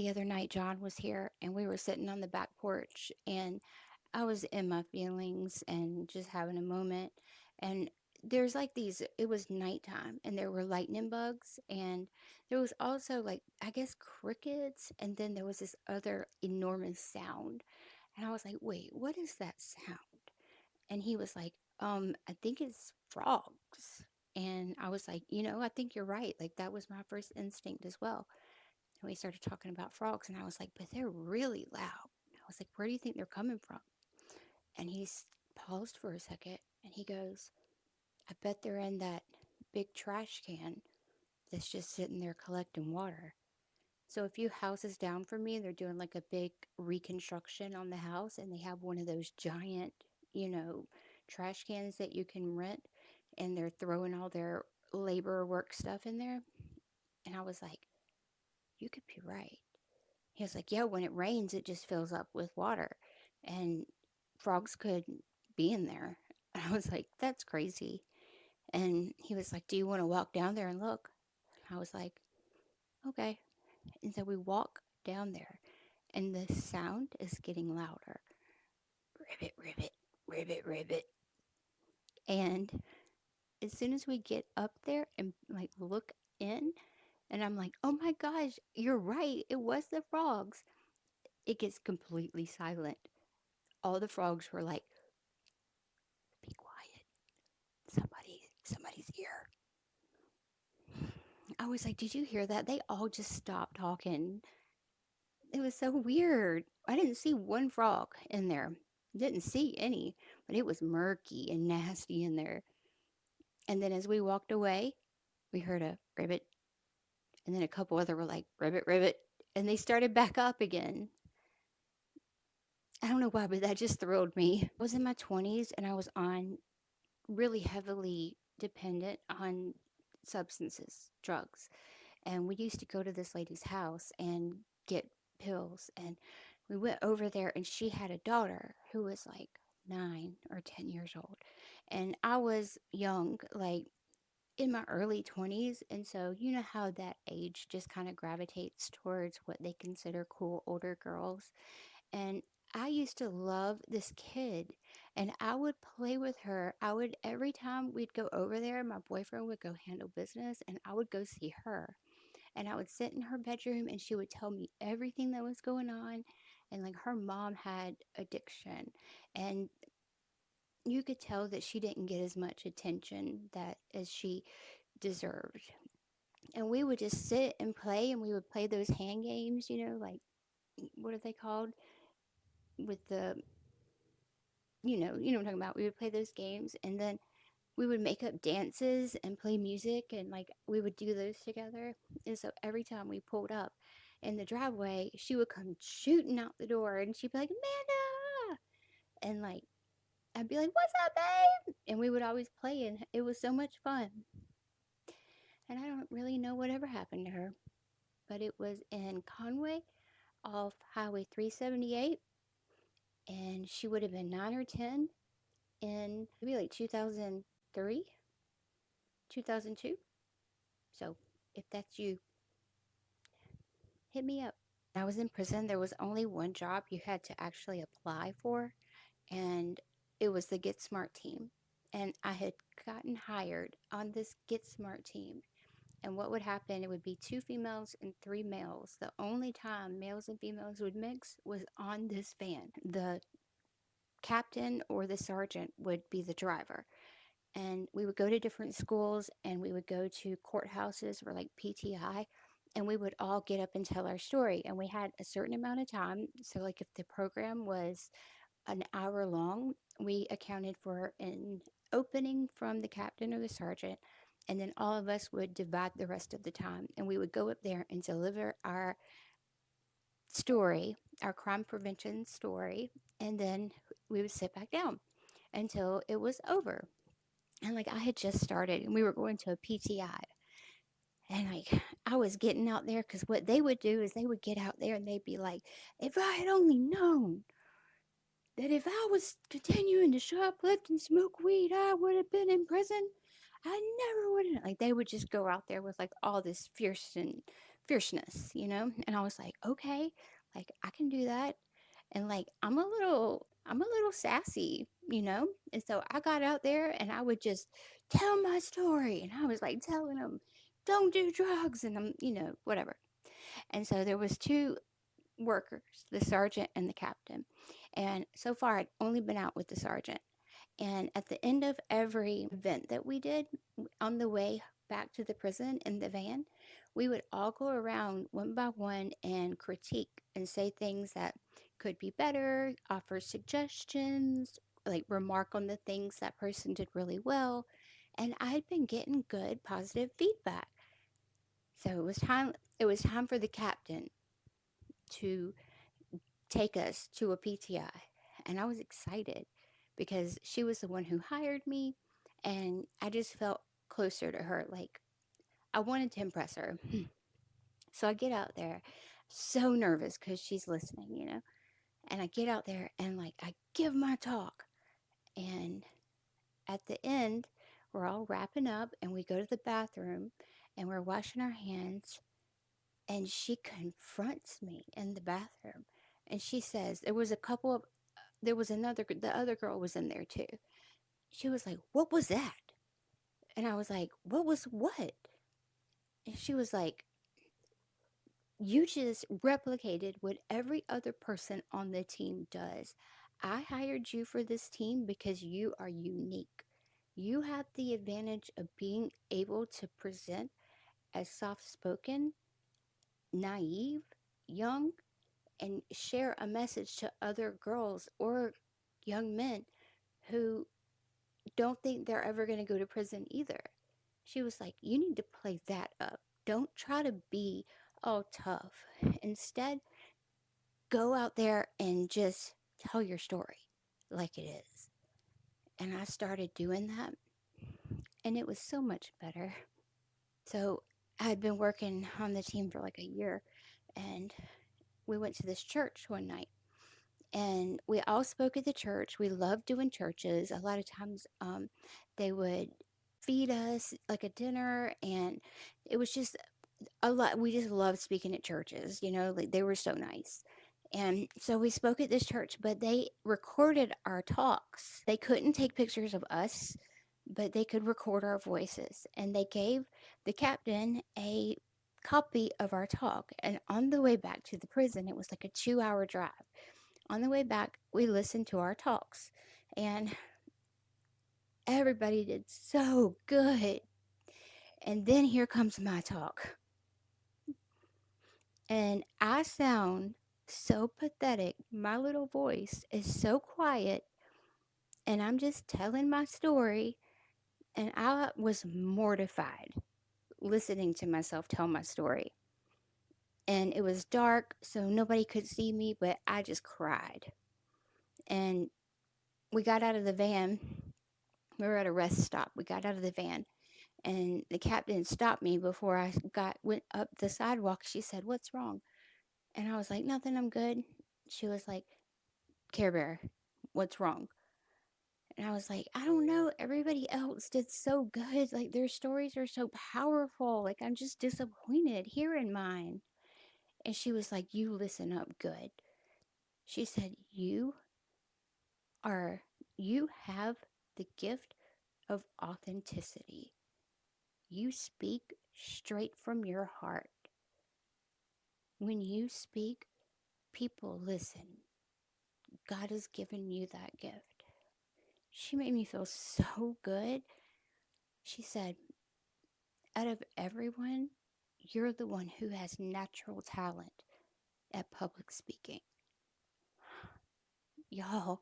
the other night John was here and we were sitting on the back porch and I was in my feelings and just having a moment. And there's like these, it was nighttime and there were lightning bugs and there was also like, I guess, crickets. And then there was this other enormous sound. And I was like, wait, what is that sound? And he was like, I think it's frogs. And I was like, I think you're right. Like, that was my first instinct as well. And we started talking about frogs, and I was like, but they're really loud. I was like, where do you think they're coming from? And paused for a second, and he goes, I bet they're in that big trash can that's just sitting there collecting water. So a few houses down from me, they're doing like a big reconstruction on the house, and they have one of those giant, you know, trash cans that you can rent, and they're throwing all their labor work stuff in there. And I was like, you could be right. He was like, yeah, when it rains, it just fills up with water, and frogs could be in there. And I was like, that's crazy. And he was like, do you want to walk down there and look? I was like, okay. And so we walk down there, and the sound is getting louder. Ribbit, ribbit, ribbit, ribbit. And as soon as we get up there and like look in, and I'm like, oh my gosh, you're right. It was the frogs. It gets completely silent. All the frogs were like, be quiet. Somebody's here. I was like, did you hear that? They all just stopped talking. It was so weird. I didn't see one frog in there. Didn't see any, but it was murky and nasty in there. And then as we walked away, we heard a ribbit, and then a couple other were like, ribbit, ribbit, and they started back up again. I don't know why, but that just thrilled me. I was in my 20s and I was on really heavily dependent on substances, drugs. And we used to go to this lady's house and get pills. And we went over there, and she had a daughter who was like 9 or 10 years old. And I was young, like in my early 20s. And so, you know how that age just kind of gravitates towards what they consider cool older girls. And I used to love this kid and I would play with her. Every time we'd go over there, my boyfriend would go handle business and I would go see her. And I would sit in her bedroom and she would tell me everything that was going on. And like her mom had addiction. And you could tell that she didn't get as much attention that as she deserved. And we would just sit and play and we would play those hand games, like what are they called? With the you know what I'm talking about. We would play those games and then we would make up dances and play music and like we would do those together. And so every time we pulled up in the driveway, she would come shooting out the door and she'd be like, Amanda! And like I'd be like, what's up, babe? And we would always play and it was so much fun. And I don't really know whatever happened to her, but it was in Conway off Highway 378 and she would have been 9 or 10 in maybe like 2003, 2002. So if that's you, hit me up. I was in prison. There was only one job you had to actually apply for, and it was the Get Smart team. And I had gotten hired on this Get Smart team. And what would happen, it would be two females and three males. The only time males and females would mix was on this van. The captain or the sergeant would be the driver. And we would go to different schools and we would go to courthouses for like PTI and we would all get up and tell our story and we had a certain amount of time. So like if the program was an hour long, we accounted for an opening from the captain or the sergeant, and then all of us would divide the rest of the time and we would go up there and deliver our story, our crime prevention story, and then we would sit back down until it was over. And like I had just started and we were going to a PTI. And like I was getting out there because what they would do is they would get out there and they'd be like, if I had only known that if I was continuing to shoplift and smoke weed, I would have been in prison. I never would have. Like they would just go out there with like all this fierce and fierceness, you know? And I was like, okay, like I can do that. And like I'm a little sassy, you know? And so I got out there and I would just tell my story. And I was like telling them, don't do drugs. And I'm, you know, whatever. And so there was two workers, the sergeant and the captain. And so far I'd only been out with the sergeant. And at the end of every event that we did on the way back to the prison in the van, we would all go around one by one and critique and say things that could be better, offer suggestions, like remark on the things that person did really well. And I had been getting good positive feedback. So it was time for the captain to take us to a PTI. And I was excited because she was the one who hired me. And I just felt closer to her. Like I wanted to impress her. So I get out there, so nervous because she's listening, you know. And I get out there and like I give my talk. And at the end, we're all wrapping up and we go to the bathroom and we're washing our hands. And she confronts me in the bathroom. And she says, there was the other girl was in there too. She was like, "What was that?" And I was like, "What was what?" And she was like, "You just replicated what every other person on the team does. I hired you for this team because you are unique. You have the advantage of being able to present as soft spoken, naive, young, and share a message to other girls or young men who don't think they're ever going to go to prison either." She was like, "You need to play that up. Don't try to be all tough. Instead, go out there and just tell your story like it is." And I started doing that, and it was so much better. So I had been working on the team for like a year, and we went to this church one night. And we all spoke at the church. We loved doing churches. A lot of times they would feed us like a dinner, and it was just a lot. We just loved speaking at churches, you know, like they were so nice. And so we spoke at this church, but they recorded our talks. They couldn't take pictures of us, but they could record our voices. And they gave the captain a copy of our talk. And on the way back to the prison, it was like a 2 hour drive. On the way back, we listened to our talks, and everybody did so good. And then here comes my talk. And I sound so pathetic. My little voice is so quiet, and I'm just telling my story. And I was mortified listening to myself tell my story. And it was dark, so nobody could see me, but I just cried. And we got out of the van. We were at a rest stop. We got out of the van, and the captain stopped me before I went up the sidewalk. She said, "What's wrong?" And I was like, "Nothing, I'm good." She was like, "Care Bear, what's wrong?" And I was like, "I don't know. Everybody else did so good. Like, their stories are so powerful. Like, I'm just disappointed hearing mine." And she was like, "You listen up good." She said, are, you have the gift of authenticity. You speak straight from your heart. When you speak, people listen. God has given you that gift." She made me feel so good. She said, "Out of everyone, you're the one who has natural talent at public speaking." Y'all,